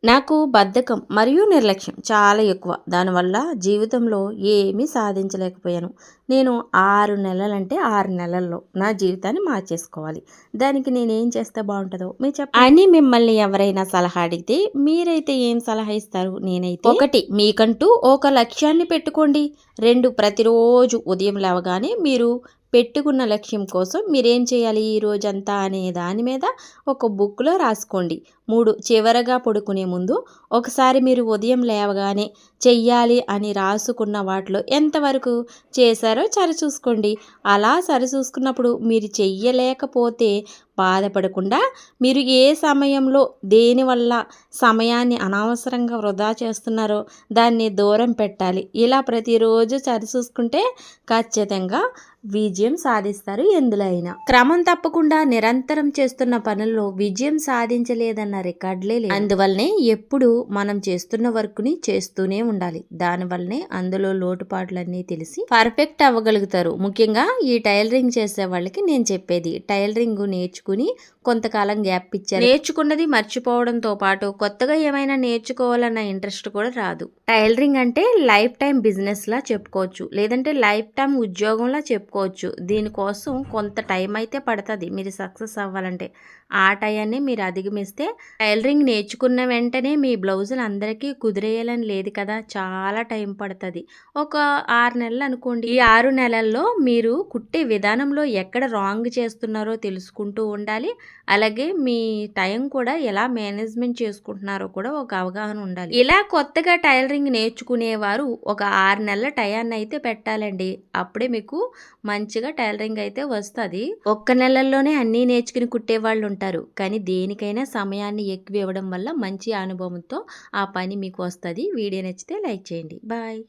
నాకు బద్ధకం మరియు నిర్లక్ష్యం చాలా ఎక్కువ. దానివల్ల జీవితంలో ఏమీ సాధించలేకపోయాను. నేను 6 నెలలంటే 6 నెలల్లో నా జీవితాన్ని మార్చేసుకోవాలి. దానికి నేనేం చేస్తే బావుంటదో మీరు చెప్పండి అని మిమ్మల్ని ఎవరైనా సలహా అడిగితే మీరైతే ఏం సలహా ఇస్తారు? నేనైతే 1 మీకంటూ ఒక లక్ష్యాన్ని పెట్టుకోండి. 2 ప్రతిరోజు ఉదయం లేవగానే మీరు పెట్టుకున్న లక్ష్యం కోసం మీరేం చేయాలి ఈ రోజంతా అనే దాని మీద ఒక బుక్లో రాసుకోండి. 3 చివరగా పడుకునే ముందు ఒకసారి మీరు ఉదయం లేవగానే చెయ్యాలి అని రాసుకున్న వాటిలో ఎంతవరకు చేశారో సరిచూసుకోండి. అలా సరిచూసుకున్నప్పుడు మీరు చెయ్యలేకపోతే బాధపడకుండా మీరు ఏ సమయంలో దేనివల్ల సమయాన్ని అనవసరంగా వృధా చేస్తున్నారో దాన్ని దూరం పెట్టాలి. ఇలా ప్రతిరోజు సరిచూసుకుంటే ఖచ్చితంగా విజయం సాధిస్తారు ఎందులో అయినా. క్రమం తప్పకుండా నిరంతరం చేస్తున్న పనుల్లో విజయం సాధించలేదన్న రికార్డులే లేదు. అందువల్లనే ఎప్పుడు మనం చేస్తున్న వర్క్ని చేస్తూనే ఉండాలి. దానివల్లనే అందులో లోటుపాట్లన్నీ తెలిసి పర్ఫెక్ట్ అవ్వగలుగుతారు. ముఖ్యంగా ఈ టైలరింగ్ చేసే వాళ్ళకి నేను చెప్పేది, టైలరింగ్ నేర్చుకుని కొంతకాలం గ్యాప్ ఇచ్చారు. నేర్చుకున్నది మర్చిపోవడంతో పాటు కొత్తగా ఏమైనా నేర్చుకోవాలన్న ఇంట్రెస్ట్ కూడా రాదు. టైలరింగ్ అంటే లైఫ్ టైం బిజినెస్ లా చెప్పుకోవచ్చు, లేదంటే లైఫ్ టైం ఉద్యోగంలా చెప్పుకోవచ్చు. దీనికోసం కొంత టైం అయితే పడుతుంది మీరు సక్సెస్ అవ్వాలంటే. ఆ టైంని మీరు అధిగమిస్తే టైలరింగ్ నేర్చుకున్న వెంటనే మీ బ్లౌజులు అందరికీ కుదిరేయాలని లేదు కదా, చాలా టైం పడుతుంది. ఒక 6 నెలలు అనుకోండి. ఈ 6 నెలల్లో మీరు కుట్టే విధానంలో ఎక్కడ రాంగ్ చేస్తున్నారో తెలుసుకుంటూ ఉండాలి. అలాగే మీ టైం కూడా ఎలా మేనేజ్మెంట్ చేసుకుంటున్నారో కూడా ఒక అవగాహన ఉండాలి. ఇలా కొత్తగా టైలరింగ్ నేర్చుకునేవారు ఒక 6 నెలల టయాన్ని అయితే పెట్టాలండి. అప్పుడే మీకు మంచిగా టైలరింగ్ అయితే వస్తుంది. ఒక్క నెలల్లోనే అన్నీ నేర్చుకుని కుట్టేవాళ్ళు ఉంటారు, కానీ దేనికైనా సమయాన్ని ఎక్కువ ఇవ్వడం వల్ల మంచి అనుభవంతో ఆ పని మీకు వస్తుంది. వీడియో నచ్చితే లైక్ చేయండి. బాయ్.